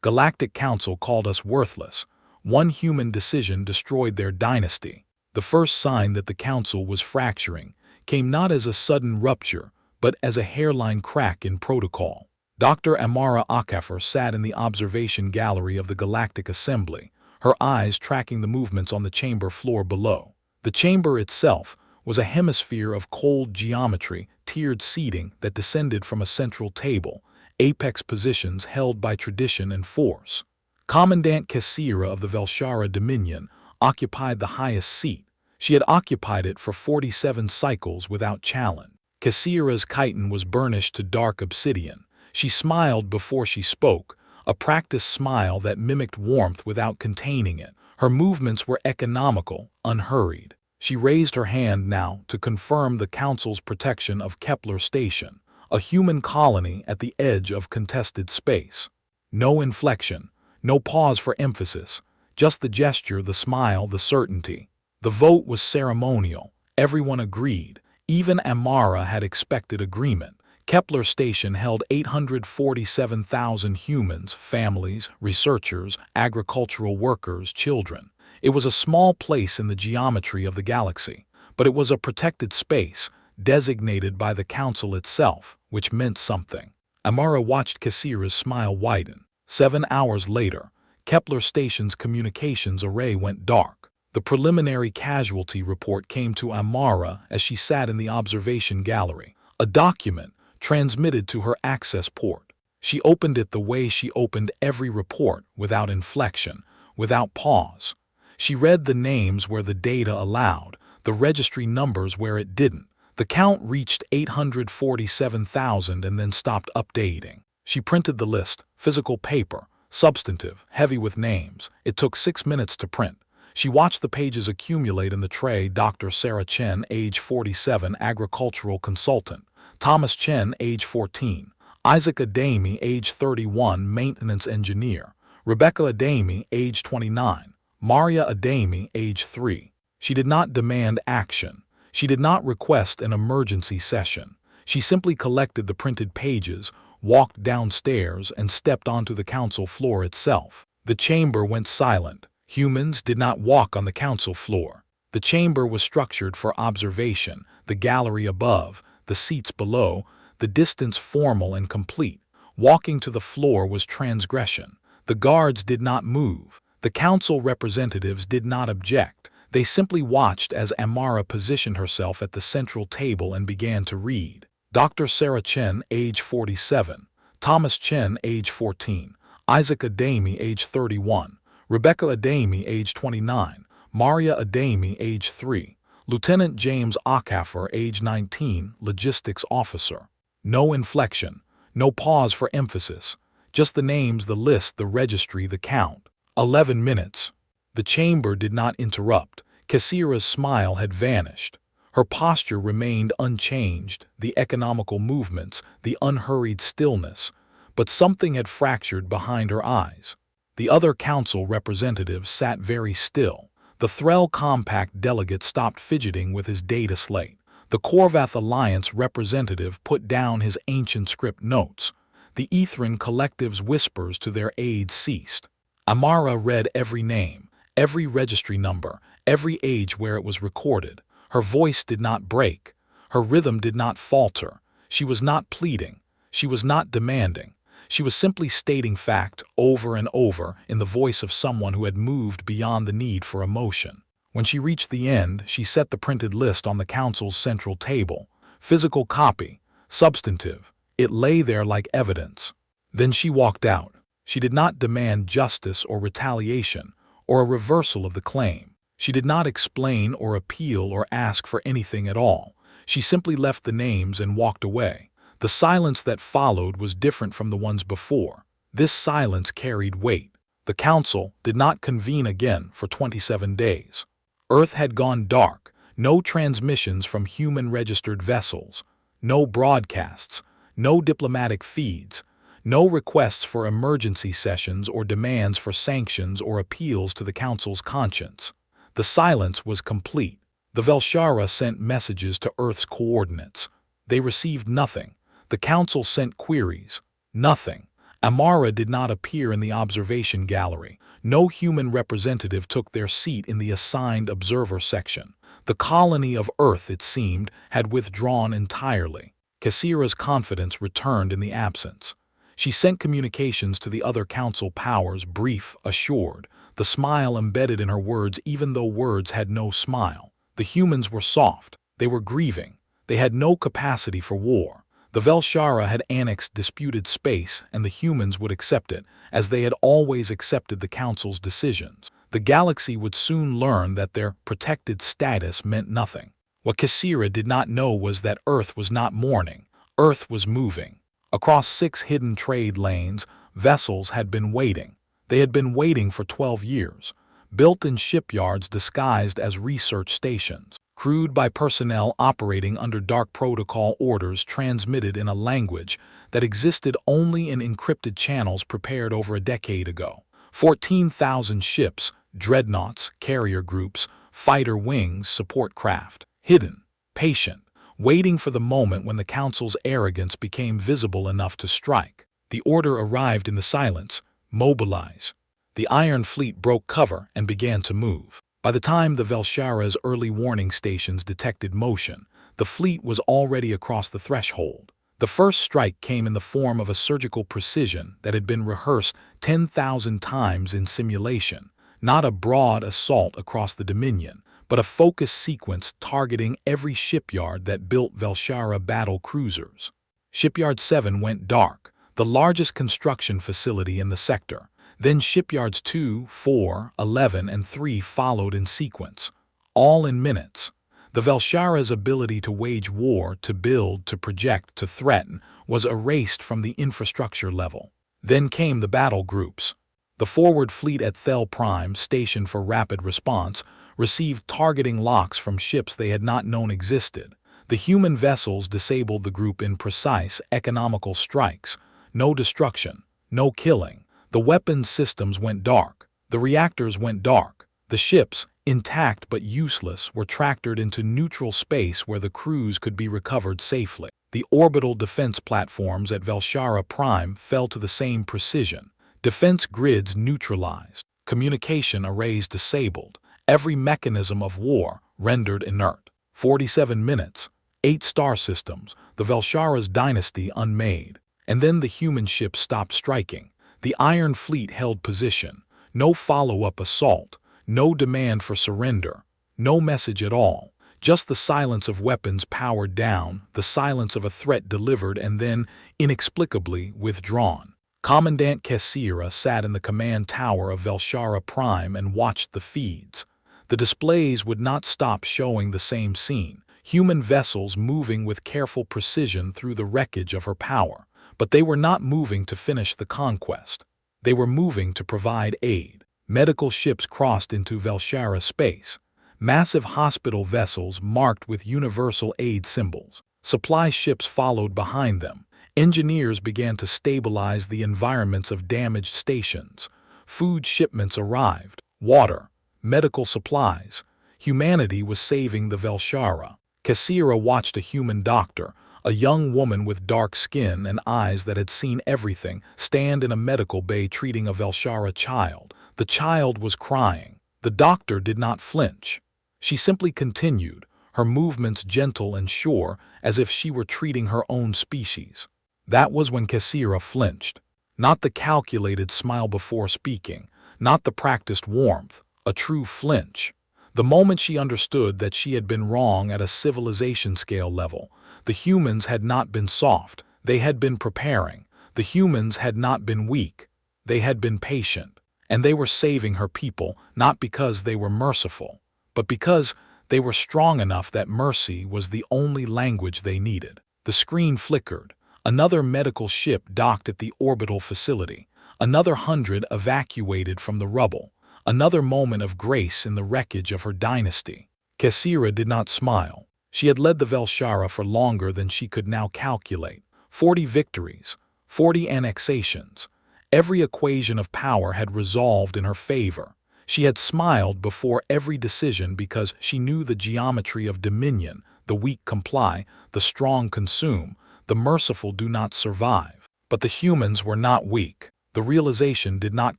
Galactic Council called us worthless. One human decision destroyed their dynasty. The first sign that the council was fracturing came not as a sudden rupture, but as a hairline crack in protocol. Dr. Amara Okafor sat in the observation gallery of the Galactic Assembly, her eyes tracking the movements on the chamber floor below. The chamber itself was a hemisphere of cold geometry, tiered seating that descended from a central table, apex positions held by tradition and force. Commandant Kesira of the Vel'Shara Dominion occupied the highest seat. She had occupied it for 47 cycles without challenge. Kesira's chiton was burnished to dark obsidian. She smiled before she spoke, a practiced smile that mimicked warmth without containing it. Her movements were economical, unhurried. She raised her hand now to confirm the Council's protection of Kepler Station, a human colony at the edge of contested space. No inflection, no pause for emphasis, just the gesture, the smile, the certainty. The vote was ceremonial. Everyone agreed. Even Amara had expected agreement. Kepler Station held 847,000 humans, families, researchers, agricultural workers, children. It was a small place in the geometry of the galaxy, but it was a protected space, designated by the Council itself, which meant something. Amara watched Kesira's smile widen. 7 hours later, Kepler Station's communications array went dark. The preliminary casualty report came to Amara as she sat in the observation gallery, a document transmitted to her access port. She opened it the way she opened every report, without inflection, without pause. She read the names where the data allowed, the registry numbers where it didn't. The count reached 847,000 and then stopped updating. She printed the list, physical paper, substantive, heavy with names. It took 6 minutes to print. She watched the pages accumulate in the tray. Dr. Sarah Chen, age 47, agricultural consultant. Thomas Chen, age 14. Isaac Adami, age 31, maintenance engineer. Rebecca Adami, age 29. Maria Adami, age 3. She did not demand action. She did not request an emergency session. She simply collected the printed pages, walked downstairs, and stepped onto the council floor itself. The chamber went silent. Humans did not walk on the council floor. The chamber was structured for observation, the gallery above, the seats below, the distance formal and complete. Walking to the floor was transgression. The guards did not move. The council representatives did not object. They simply watched as Amara positioned herself at the central table and began to read. Dr. Sarah Chen, age 47. Thomas Chen, age 14. Isaac Adami, age 31. Rebecca Adami, age 29. Maria Adami, age 3. Lieutenant James Okafor, age 19, logistics officer. No inflection, no pause for emphasis. Just the names, the list, the registry, the count. 11 minutes. The chamber did not interrupt. Kesira's smile had vanished. Her posture remained unchanged, the economical movements, the unhurried stillness. But something had fractured behind her eyes. The other council representatives sat very still. The Threll Compact delegate stopped fidgeting with his data slate. The Korvath Alliance representative put down his ancient script notes. The Ethran Collective's whispers to their aides ceased. Amara read every name, every registry number, every age where it was recorded. Her voice did not break. Her rhythm did not falter. She was not pleading. She was not demanding. She was simply stating fact over and over in the voice of someone who had moved beyond the need for emotion. When she reached the end, she set the printed list on the council's central table. Physical copy, substantive. It lay there like evidence. Then she walked out. She did not demand justice or retaliation or a reversal of the claim. She did not explain or appeal or ask for anything at all. She simply left the names and walked away. The silence that followed was different from the ones before. This silence carried weight. The council did not convene again for 27 days. Earth had gone dark. No transmissions from human-registered vessels. No broadcasts. No diplomatic feeds. No requests for emergency sessions or demands for sanctions or appeals to the council's conscience. The silence was complete. The Vel'Shara sent messages to Earth's coordinates. They received nothing. The council sent queries. Nothing. Amara did not appear in the observation gallery. No human representative took their seat in the assigned observer section. The colony of Earth, it seemed, had withdrawn entirely. Kesira's confidence returned in the absence. She sent communications to the other council powers, brief, assured, the smile embedded in her words even though words had no smile. The humans were soft. They were grieving. They had no capacity for war. The Vel'Shara had annexed disputed space, and the humans would accept it, as they had always accepted the Council's decisions. The galaxy would soon learn that their protected status meant nothing. What Kesira did not know was that Earth was not mourning. Earth was moving. Across 6 hidden trade lanes, vessels had been waiting. They had been waiting for 12 years, built in shipyards disguised as research stations, crewed by personnel operating under dark protocol orders transmitted in a language that existed only in encrypted channels prepared over a decade ago. 14,000 ships, dreadnoughts, carrier groups, fighter wings, support craft, hidden, patient, waiting for the moment when the Council's arrogance became visible enough to strike. The order arrived in the silence: mobilize. The Iron Fleet broke cover and began to move. By the time the Vel'Shara's early warning stations detected motion, the fleet was already across the threshold. The first strike came in the form of a surgical precision that had been rehearsed 10,000 times in simulation, not a broad assault across the Dominion, but a focused sequence targeting every shipyard that built Vel'Shara battle cruisers. Shipyard 7 went dark, the largest construction facility in the sector. Then shipyards 2, 4, 11, and 3 followed in sequence, all in minutes. The Vel'Shara's ability to wage war, to build, to project, to threaten, was erased from the infrastructure level. Then came the battle groups. The forward fleet at Thel Prime, stationed for rapid response, received targeting locks from ships they had not known existed. The human vessels disabled the group in precise, economical strikes. No destruction, no killing. The weapons systems went dark. The reactors went dark. The ships, intact but useless, were tractored into neutral space where the crews could be recovered safely. The orbital defense platforms at Vel'Shara Prime fell to the same precision. Defense grids neutralized. Communication arrays disabled. Every mechanism of war rendered inert. 47 minutes. 8 star systems. The Vel'Shara's Dynasty unmade. And then the human ships stopped striking. The Iron Fleet held position. No follow-up assault. No demand for surrender. No message at all. Just the silence of weapons powered down, the silence of a threat delivered and then, inexplicably, withdrawn. Commandant Kesira sat in the command tower of Vel'Shara Prime and watched the feeds. The displays would not stop showing the same scene. Human vessels moving with careful precision through the wreckage of her power. But they were not moving to finish the conquest. They were moving to provide aid. Medical ships crossed into Vel'Shara space. Massive hospital vessels marked with universal aid symbols. Supply ships followed behind them. Engineers began to stabilize the environments of damaged stations. Food shipments arrived. Water. Medical supplies. Humanity was saving the Vel'Shara. Kesira watched a human doctor, a young woman with dark skin and eyes that had seen everything, stand in a medical bay treating a Vel'Shara child. The child was crying. The doctor did not flinch. She simply continued, her movements gentle and sure, as if she were treating her own species. That was when Kesira flinched. Not the calculated smile before speaking, not the practiced warmth, a true flinch. The moment she understood that she had been wrong at a civilization scale level. The humans had not been soft, they had been preparing. The humans had not been weak, they had been patient. And they were saving her people, not because they were merciful, but because they were strong enough that mercy was the only language they needed. The screen flickered. Another medical ship docked at the orbital facility. Another 100 evacuated from the rubble. Another moment of grace in the wreckage of her dynasty. Kesira did not smile. She had led the Vel'Shara for longer than she could now calculate. 40 victories, 40 annexations. Every equation of power had resolved in her favor. She had smiled before every decision because she knew the geometry of dominion. The weak comply, the strong consume, the merciful do not survive. But the humans were not weak. The realization did not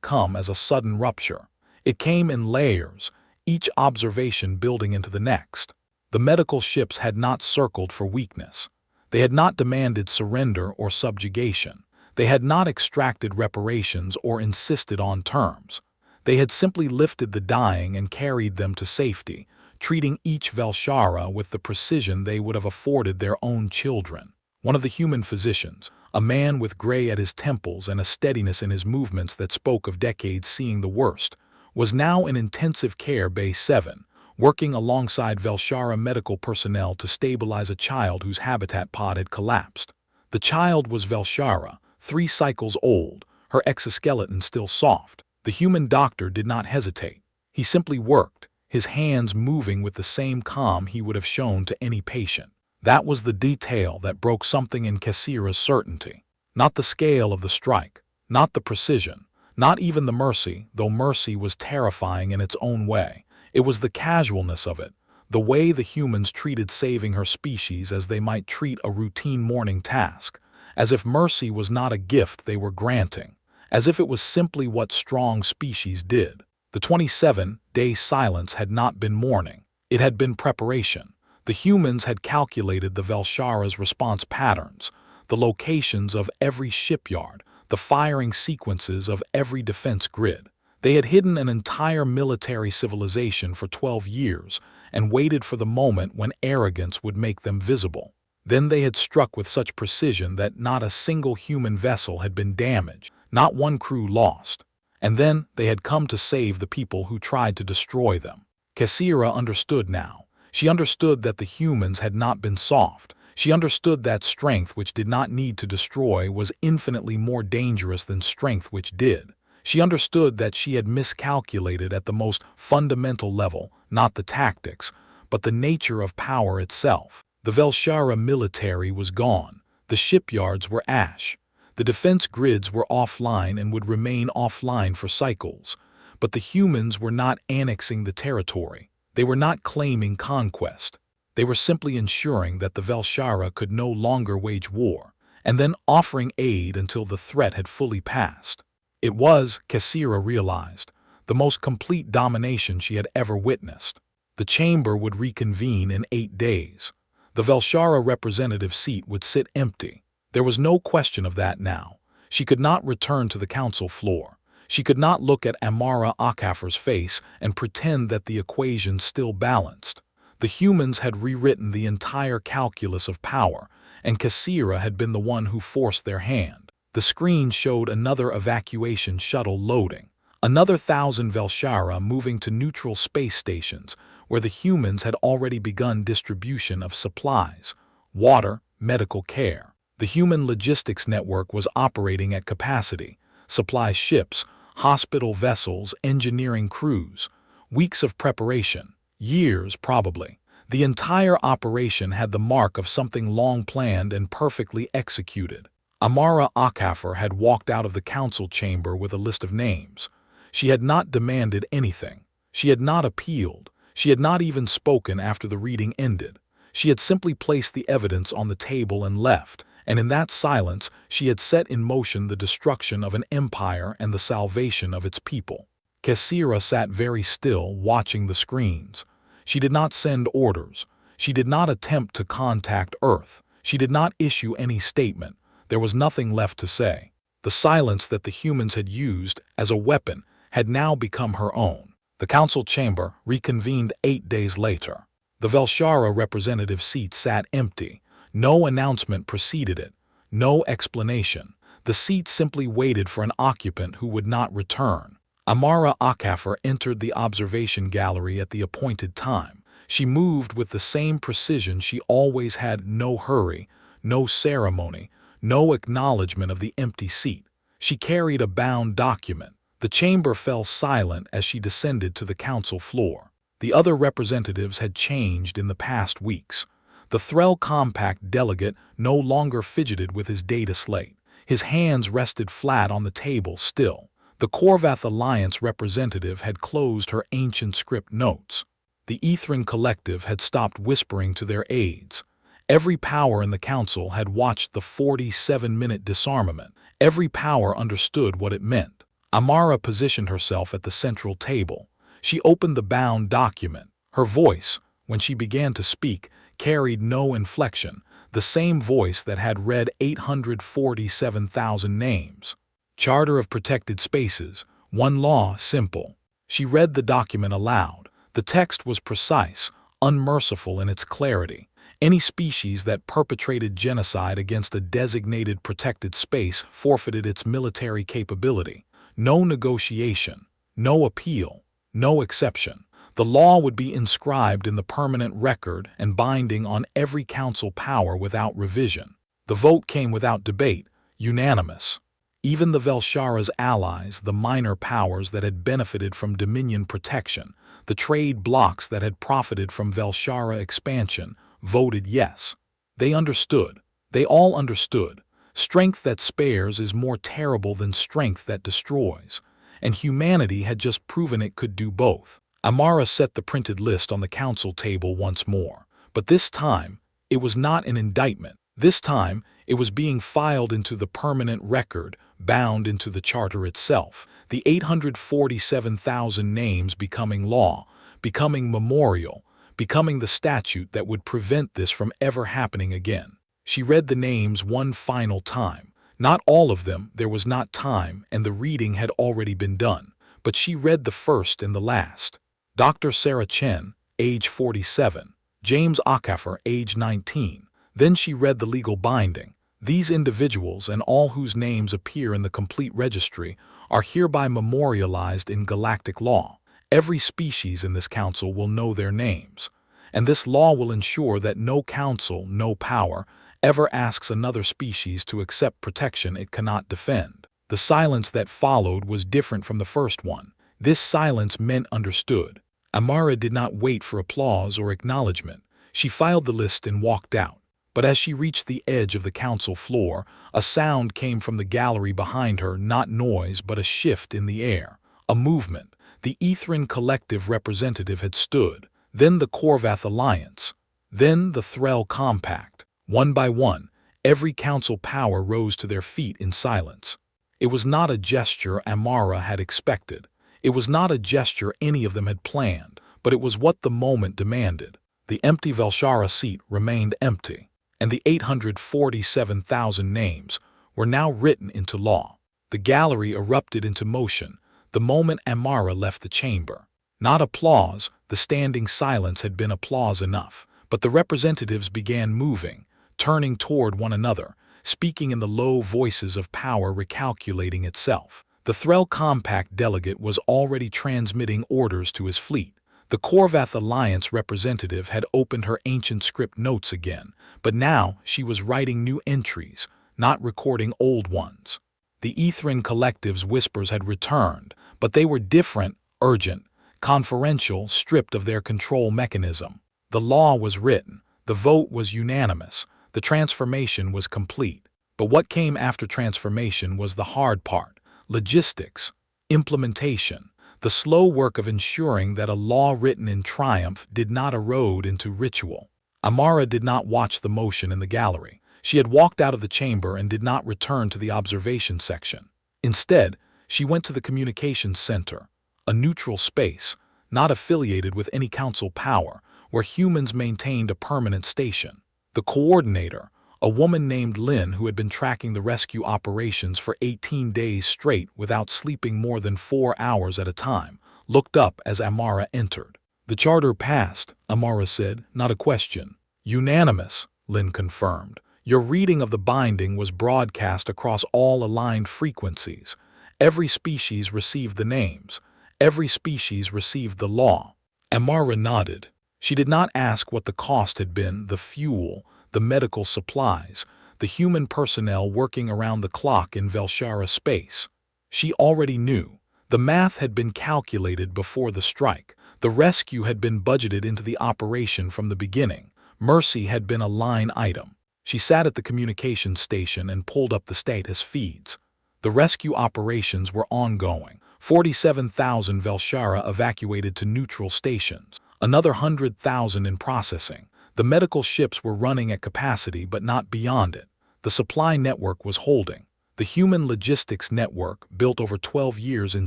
come as a sudden rupture. It came in layers, each observation building into the next. The medical ships had not circled for weakness. They had not demanded surrender or subjugation. They had not extracted reparations or insisted on terms. They had simply lifted the dying and carried them to safety, treating each Vel'Shara with the precision they would have afforded their own children. One of the human physicians, a man with gray at his temples and a steadiness in his movements that spoke of decades seeing the worst, was now in intensive care Bay 7, working alongside Vel'Shara medical personnel to stabilize a child whose habitat pod had collapsed. The child was Vel'Shara, 3 cycles old, her exoskeleton still soft. The human doctor did not hesitate. He simply worked, his hands moving with the same calm he would have shown to any patient. That was the detail that broke something in Kesira's certainty. Not the scale of the strike, not the precision, not even the mercy, though mercy was terrifying in its own way. It was the casualness of it, the way the humans treated saving her species as they might treat a routine morning task, as if mercy was not a gift they were granting, as if it was simply what strong species did. The 27-day silence had not been mourning. It had been preparation. The humans had calculated the Vel'Shara's response patterns, the locations of every shipyard, the firing sequences of every defense grid. They had hidden an entire military civilization for 12 years and waited for the moment when arrogance would make them visible. Then they had struck with such precision that not a single human vessel had been damaged, not one crew lost. And then they had come to save the people who tried to destroy them. Kesira understood now. She understood that the humans had not been soft. She understood that strength which did not need to destroy was infinitely more dangerous than strength which did. She understood that she had miscalculated at the most fundamental level, not the tactics, but the nature of power itself. The Vel'Shara military was gone. The shipyards were ash. The defense grids were offline and would remain offline for cycles. But the humans were not annexing the territory. They were not claiming conquest. They were simply ensuring that the Vel'Shara could no longer wage war, and then offering aid until the threat had fully passed. It was, Kesira realized, the most complete domination she had ever witnessed. The chamber would reconvene in 8 days. The Vel'Shara representative seat would sit empty. There was no question of that now. She could not return to the council floor. She could not look at Amara Okafor's face and pretend that the equation still balanced. The humans had rewritten the entire calculus of power, and Kesira had been the one who forced their hand. The screen showed another evacuation shuttle loading, another 1,000 Vel'Shara moving to neutral space stations, where the humans had already begun distribution of supplies, water, medical care. The human logistics network was operating at capacity. Supply ships, hospital vessels, engineering crews. Weeks of preparation. Years, probably. The entire operation had the mark of something long planned and perfectly executed. Amara Okafor had walked out of the council chamber with a list of names. She had not demanded anything. She had not appealed. She had not even spoken after the reading ended. She had simply placed the evidence on the table and left, and in that silence she had set in motion the destruction of an empire and the salvation of its people. Kesira sat very still, watching the screens. She did not send orders. She did not attempt to contact Earth. She did not issue any statement. There was nothing left to say. The silence that the humans had used as a weapon had now become her own. The council chamber reconvened 8 days later. The Vel'Shara representative seat sat empty. No announcement preceded it. No explanation. The seat simply waited for an occupant who would not return. Amara Okafor entered the observation gallery at the appointed time. She moved with the same precision she always had. No hurry, no ceremony, no acknowledgement of the empty seat. She carried a bound document. The chamber fell silent as she descended to the council floor. The other representatives had changed in the past weeks. The Threll Compact delegate no longer fidgeted with his data slate. His hands rested flat on the table still. The Korvath Alliance representative had closed her ancient script notes. The Ethrin Collective had stopped whispering to their aides. Every power in the council had watched the 47-minute disarmament, Every power understood what it meant. Amara positioned herself at the central table. She opened the bound document. Her voice, when she began to speak, carried no inflection, the same voice that had read 847,000 names. Charter of Protected Spaces, one law, simple. She read the document aloud. The text was precise, unmerciful in its clarity. Any species that perpetrated genocide against a designated protected space forfeited its military capability. No negotiation, no appeal, no exception. The law would be inscribed in the permanent record and binding on every council power without revision. The vote came without debate, unanimous. Even the Vel'Shara's allies, the minor powers that had benefited from Dominion protection, the trade blocs that had profited from Vel'Shara expansion, voted yes. They understood. They all understood. Strength that spares is more terrible than strength that destroys. And humanity had just proven it could do both. Amara set the printed list on the council table once more. But this time, it was not an indictment. This time, it was being filed into the permanent record, bound into the charter itself. The 847,000 names becoming law, becoming memorial, becoming the statute that would prevent this from ever happening again. She read the names one final time. Not all of them, there was not time, and the reading had already been done. But she read the first and the last. Dr. Sarah Chen, age 47. James Okafor, age 19. Then she read the legal binding. These individuals and all whose names appear in the complete registry are hereby memorialized in galactic law. Every species in this council will know their names, and this law will ensure that no council, no power, ever asks another species to accept protection it cannot defend. The silence that followed was different from the first one. This silence meant understood. Amara did not wait for applause or acknowledgement. She filed the list and walked out. But as she reached the edge of the council floor, a sound came from the gallery behind her, not noise but a shift in the air, a movement. The Ethrin Collective representative had stood, then the Korvath Alliance, then the Threll Compact. One by one, every council power rose to their feet in silence. It was not a gesture Amara had expected. It was not a gesture any of them had planned, but it was what the moment demanded. The empty Vel'Shara seat remained empty, and the 847,000 names were now written into law. The gallery erupted into motion the moment Amara left the chamber. Not applause, the standing silence had been applause enough, but the representatives began moving, turning toward one another, speaking in the low voices of power recalculating itself. The Threll Compact delegate was already transmitting orders to his fleet. The Korvath Alliance representative had opened her ancient script notes again, but now she was writing new entries, not recording old ones. The Ethrin Collective's whispers had returned, but they were different, urgent, conferential, stripped of their control mechanism. The law was written, the vote was unanimous, the transformation was complete. But what came after transformation was the hard part: logistics, implementation, the slow work of ensuring that a law written in triumph did not erode into ritual. Amara did not watch the motion in the gallery. She had walked out of the chamber and did not return to the observation section. Instead, she went to the communications center, a neutral space, not affiliated with any council power, where humans maintained a permanent station. The coordinator, a woman named Lynn who had been tracking the rescue operations for 18 days straight without sleeping more than 4 hours at a time, looked up as Amara entered. "The charter passed," Amara said, "not a question." "Unanimous," Lynn confirmed. "Your reading of the binding was broadcast across all aligned frequencies. Every species received the names. Every species received the law." Amara nodded. She did not ask what the cost had been, the fuel, the medical supplies, the human personnel working around the clock in Vel'Shara space. She already knew. The math had been calculated before the strike. The rescue had been budgeted into the operation from the beginning. Mercy had been a line item. She sat at the communications station and pulled up the status feeds. The rescue operations were ongoing. 47,000 Vel'Shara evacuated to neutral stations. Another 100,000 in processing. The medical ships were running at capacity but not beyond it. The supply network was holding. The human logistics network, built over 12 years in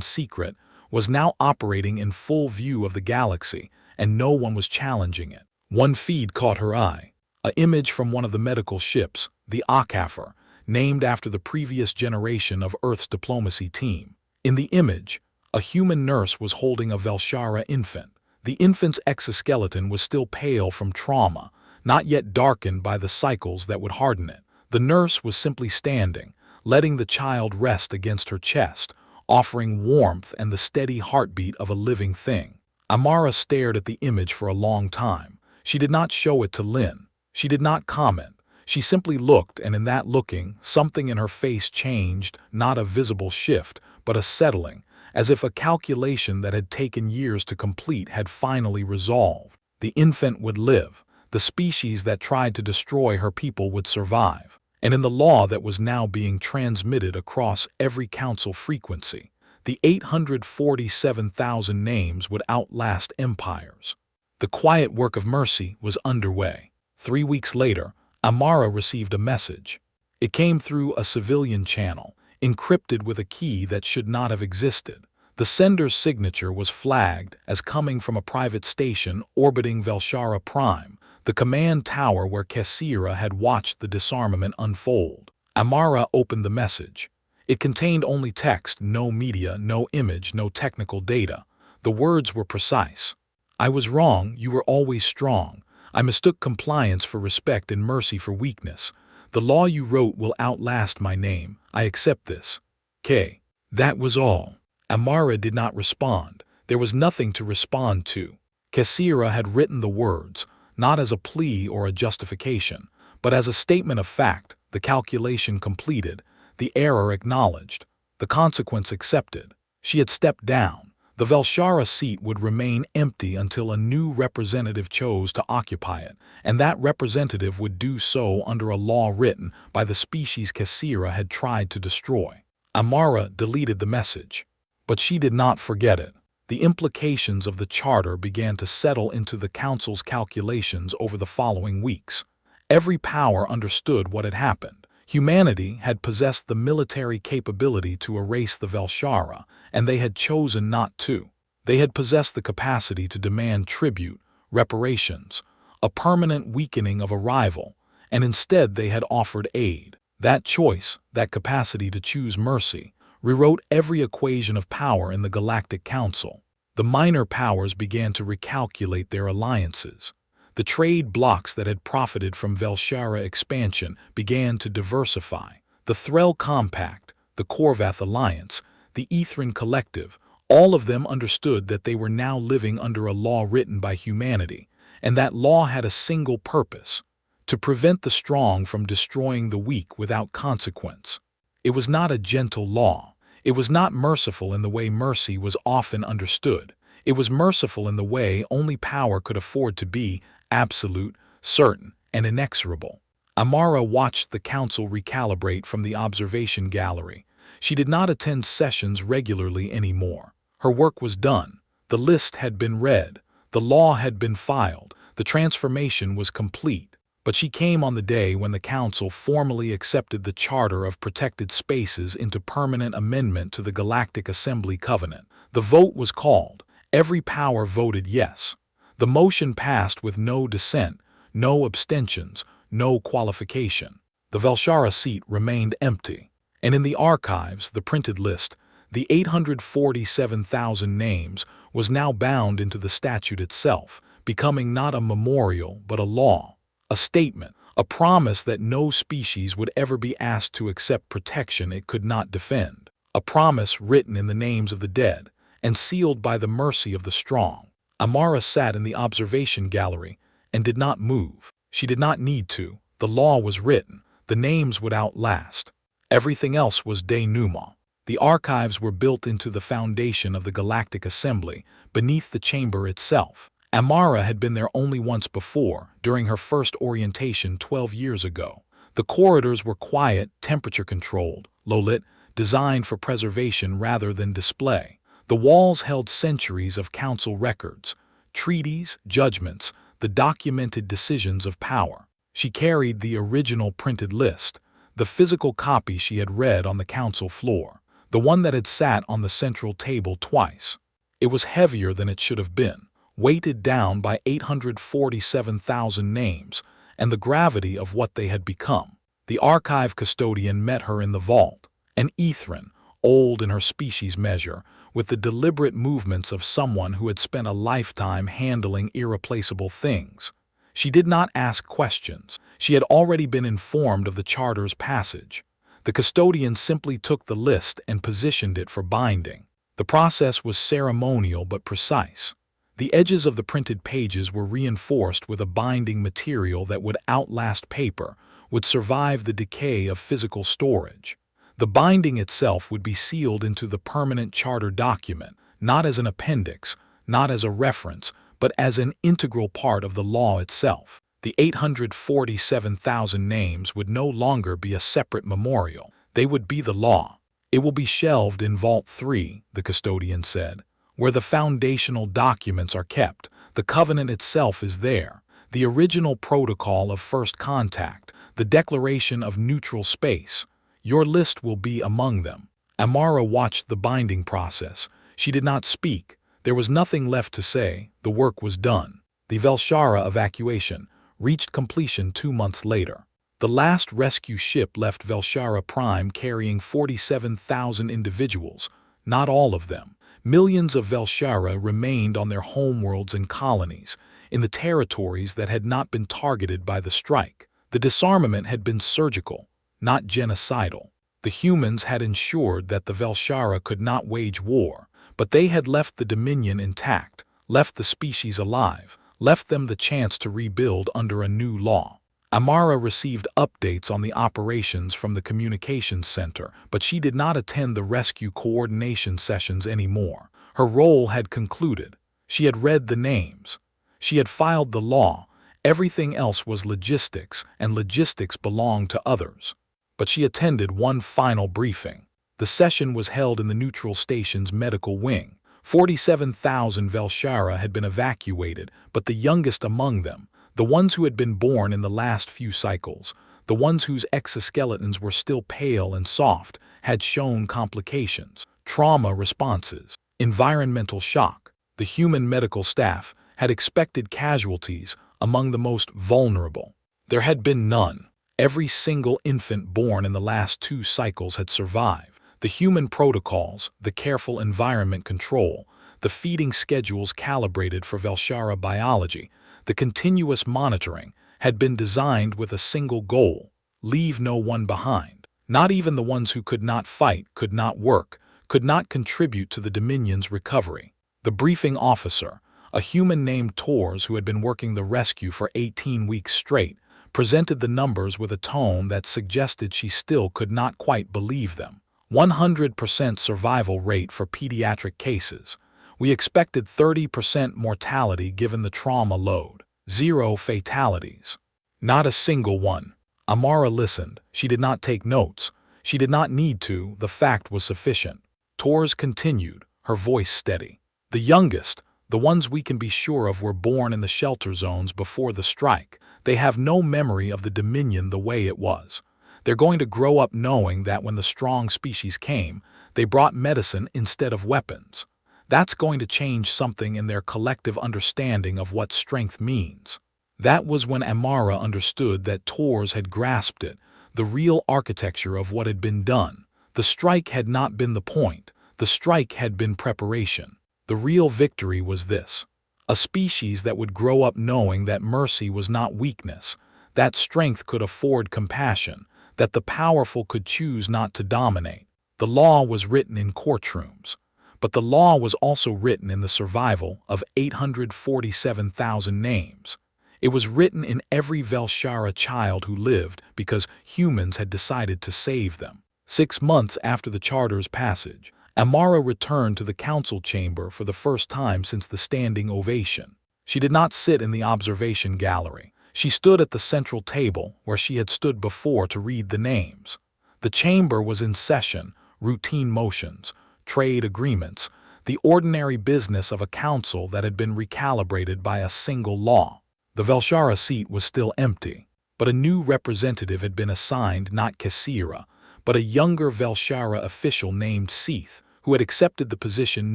secret, was now operating in full view of the galaxy, and no one was challenging it. One feed caught her eye. An image from one of the medical ships, the Okafor, named after the previous generation of Earth's diplomacy team. In the image, a human nurse was holding a Vel'Shara infant. The infant's exoskeleton was still pale from trauma, not yet darkened by the cycles that would harden it. The nurse was simply standing, letting the child rest against her chest, offering warmth and the steady heartbeat of a living thing. Amara stared at the image for a long time. She did not show it to Lynn. She did not comment. She simply looked, and in that looking, something in her face changed, not a visible shift, but a settling, as if a calculation that had taken years to complete had finally resolved. The infant would live. The species that tried to destroy her people would survive. And in the law that was now being transmitted across every council frequency, the 847,000 names would outlast empires. The quiet work of mercy was underway. 3 weeks later, Amara received a message. It came through a civilian channel, encrypted with a key that should not have existed. The sender's signature was flagged as coming from a private station orbiting Vel'Shara Prime, the command tower where Kepler had watched the disarmament unfold. Amara opened the message. It contained only text, no media, no image, no technical data. The words were precise. "I was wrong, you were always strong. I mistook compliance for respect and mercy for weakness. The law you wrote will outlast my name. I accept this. K." That was all. Amara did not respond. There was nothing to respond to. Kepler had written the words, not as a plea or a justification, but as a statement of fact, the calculation completed, the error acknowledged, the consequence accepted. She had stepped down. The Vel'Shara seat would remain empty until a new representative chose to occupy it, and that representative would do so under a law written by the species Kepler had tried to destroy. Amara deleted the message. But she did not forget it. The implications of the charter began to settle into the Council's calculations over the following weeks. Every power understood what had happened. Humanity had possessed the military capability to erase the Vel'Shara, and they had chosen not to. They had possessed the capacity to demand tribute, reparations, a permanent weakening of a rival, and instead they had offered aid. That choice, that capacity to choose mercy, rewrote every equation of power in the Galactic Council. The minor powers began to recalculate their alliances. The trade blocs that had profited from Vel'Shara expansion began to diversify. The Threll Compact, the Korvath Alliance, the Ethrin Collective, all of them understood that they were now living under a law written by humanity, and that law had a single purpose: to prevent the strong from destroying the weak without consequence. It was not a gentle law. It was not merciful in the way mercy was often understood. It was merciful in the way only power could afford to be: absolute, certain, and inexorable. Amara watched the council recalibrate from the observation gallery. She did not attend sessions regularly anymore. Her work was done. The list had been read. The law had been filed. The transformation was complete. But she came on the day when the council formally accepted the Charter of Protected Spaces into permanent amendment to the Galactic Assembly Covenant. The vote was called. Every power voted yes. The motion passed with no dissent, no abstentions, no qualification. The Vel'Shara seat remained empty. And in the archives, the printed list, the 847,000 names, was now bound into the statute itself, becoming not a memorial but a law, a statement, a promise that no species would ever be asked to accept protection it could not defend, a promise written in the names of the dead and sealed by the mercy of the strong. Amara sat in the observation gallery and did not move. She did not need to. The law was written. The names would outlast. Everything else was denouement. The archives were built into the foundation of the Galactic Assembly, beneath the chamber itself. Amara had been there only once before, during her first orientation 12 years ago. The corridors were quiet, temperature-controlled, low-lit, designed for preservation rather than display. The walls held centuries of council records, treaties, judgments, the documented decisions of power. She carried the original printed list, the physical copy she had read on the council floor, the one that had sat on the central table twice. It was heavier than it should have been, weighted down by 847,000 names and the gravity of what they had become. The archive custodian met her in the vault, an Ethran, old in her species measure, with the deliberate movements of someone who had spent a lifetime handling irreplaceable things. She did not ask questions. She had already been informed of the charter's passage. The custodian simply took the list and positioned it for binding. The process was ceremonial but precise. The edges of the printed pages were reinforced with a binding material that would outlast paper, would survive the decay of physical storage. The binding itself would be sealed into the permanent charter document, not as an appendix, not as a reference, but as an integral part of the law itself. The 847,000 names would no longer be a separate memorial. They would be the law. It will be shelved in Vault 3, the custodian said, where the foundational documents are kept. The covenant itself is there, the original protocol of first contact, the declaration of neutral space. Your list will be among them. Amara watched the binding process. She did not speak. There was nothing left to say. The work was done. The Vel'Shara evacuation reached completion 2 months later. The last rescue ship left Vel'Shara Prime carrying 47,000 individuals. Not all of them. Millions of Vel'Shara remained on their homeworlds and colonies, in the territories that had not been targeted by the strike. The disarmament had been surgical, not genocidal. The humans had ensured that the Vel'Shara could not wage war, but they had left the Dominion intact, left the species alive, left them the chance to rebuild under a new law. Amara received updates on the operations from the communications center, but she did not attend the rescue coordination sessions anymore. Her role had concluded. She had read the names. She had filed the law. Everything else was logistics, and logistics belonged to others. But she attended one final briefing. The session was held in the neutral station's medical wing. 47,000 Vel'Shara had been evacuated, but the youngest among them, the ones who had been born in the last few cycles, the ones whose exoskeletons were still pale and soft, had shown complications, trauma responses, environmental shock. The human medical staff had expected casualties among the most vulnerable. There had been none. Every single infant born in the last 2 cycles had survived. The human protocols, the careful environment control, the feeding schedules calibrated for Vel'Shara biology, the continuous monitoring had been designed with a single goal: leave no one behind. Not even the ones who could not fight, could not work, could not contribute to the Dominion's recovery. The briefing officer, a human named Tors who had been working the rescue for 18 weeks straight, presented the numbers with a tone that suggested she still could not quite believe them. 100% survival rate for pediatric cases. We expected 30% mortality given the trauma load. 0 fatalities. Not a single one. Amara listened. She did not take notes. She did not need to. The fact was sufficient. Tors continued, her voice steady. The youngest, the ones we can be sure of, were born in the shelter zones before the strike. They have no memory of the Dominion the way it was. They're going to grow up knowing that when the strong species came, they brought medicine instead of weapons. That's going to change something in their collective understanding of what strength means. That was when Amara understood that Tors had grasped it, the real architecture of what had been done. The strike had not been the point. The strike had been preparation. The real victory was this: a species that would grow up knowing that mercy was not weakness, that strength could afford compassion, that the powerful could choose not to dominate. The law was written in courtrooms, but the law was also written in the survival of 847,000 names. It was written in every Vel'Shara child who lived because humans had decided to save them. 6 months after the charter's passage, Amara returned to the council chamber for the first time since the standing ovation. She did not sit in the observation gallery. She stood at the central table where she had stood before to read the names. The chamber was in session, routine motions, trade agreements, the ordinary business of a council that had been recalibrated by a single law. The Vel'Shara seat was still empty. but a new representative had been assigned, not Kesira, but a younger Vel'Shara official named Seath, who had accepted the position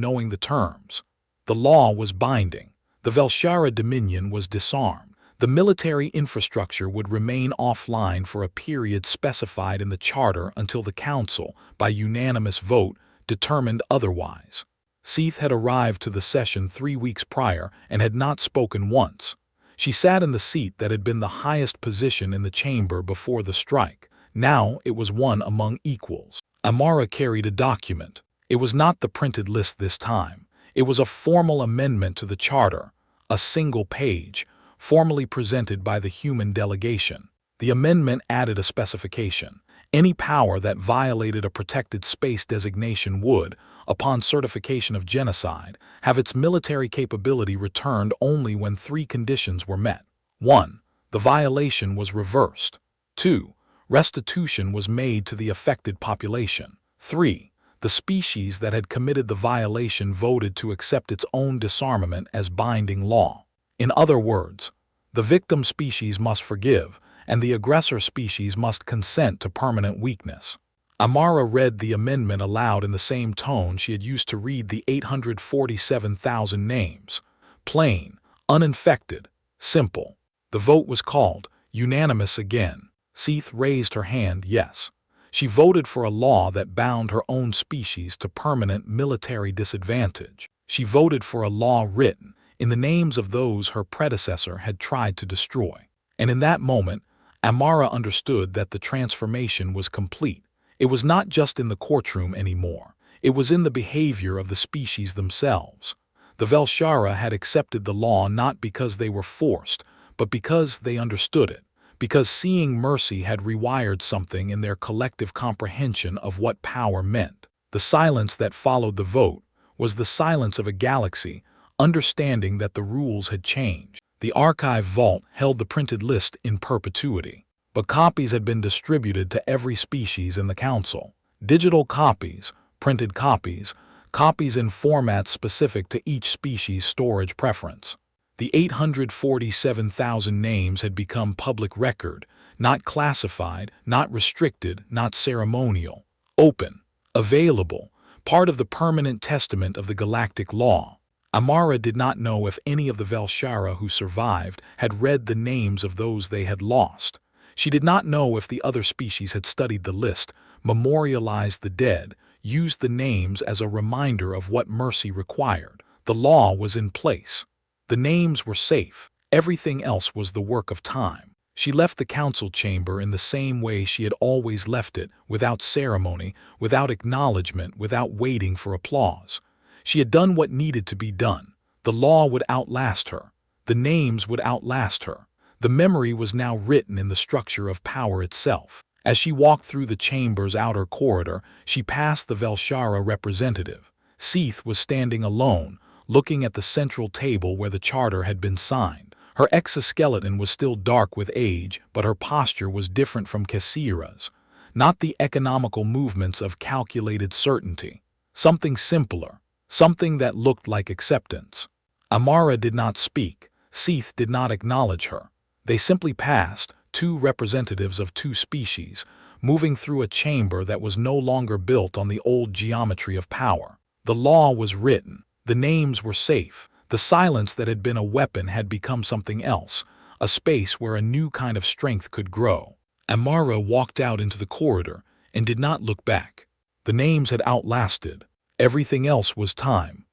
knowing the terms. The law was binding. The Vel'Shara Dominion was disarmed. The military infrastructure would remain offline for a period specified in the Charter until the Council, by unanimous vote, determined otherwise. Seath had arrived to the session 3 weeks prior and had not spoken once. She sat in the seat that had been the highest position in the chamber before the strike. Now it was one among equals. Amara carried a document. It was not the printed list this time. It was a formal amendment to the Charter, a single page, formally presented by the human delegation. The amendment added a specification. Any power that violated a protected space designation would, upon certification of genocide, have its military capability returned only when 3 conditions were met. 1. The violation was reversed. 2. Restitution was made to the affected population. 3. The species that had committed the violation voted to accept its own disarmament as binding law. In other words, the victim species must forgive, and the aggressor species must consent to permanent weakness. Amara read the amendment aloud in the same tone she had used to read the 847,000 names. Plain, uninfected, simple. The vote was called, unanimous again. Seath raised her hand, yes. She voted for a law that bound her own species to permanent military disadvantage. She voted for a law written in the names of those her predecessor had tried to destroy. And in that moment, Amara understood that the transformation was complete. It was not just in the courtroom anymore. It was in the behavior of the species themselves. The Vel'Shara had accepted the law not because they were forced, but because they understood it, because seeing mercy had rewired something in their collective comprehension of what power meant. The silence that followed the vote was the silence of a galaxy, understanding that the rules had changed. The archive vault held the printed list in perpetuity, but copies had been distributed to every species in the Council. Digital copies, printed copies, copies in formats specific to each species' storage preference. The 847,000 names had become public record, not classified, not restricted, not ceremonial, open, available, part of the permanent testament of the Galactic law. Amara did not know if any of the Vel'Shara who survived had read the names of those they had lost. She did not know if the other species had studied the list, memorialized the dead, used the names as a reminder of what mercy required. The law was in place. The names were safe. Everything else was the work of time. She left the council chamber in the same way she had always left it, without ceremony, without acknowledgement, without waiting for applause. She had done what needed to be done. The law would outlast her. The names would outlast her. The memory was now written in the structure of power itself. As she walked through the chamber's outer corridor, she passed the Vel'Shara representative. Seath was standing alone, looking at the central table where the charter had been signed. Her exoskeleton was still dark with age, but her posture was different from Kesira's. Not the economical movements of calculated certainty. Something simpler. Something that looked like acceptance. Amara did not speak. Seath did not acknowledge her. They simply passed, 2 representatives of 2 species, moving through a chamber that was no longer built on the old geometry of power. The law was written. The names were safe. The silence that had been a weapon had become something else, a space where a new kind of strength could grow. Amara walked out into the corridor and did not look back. The names had outlasted. Everything else was time.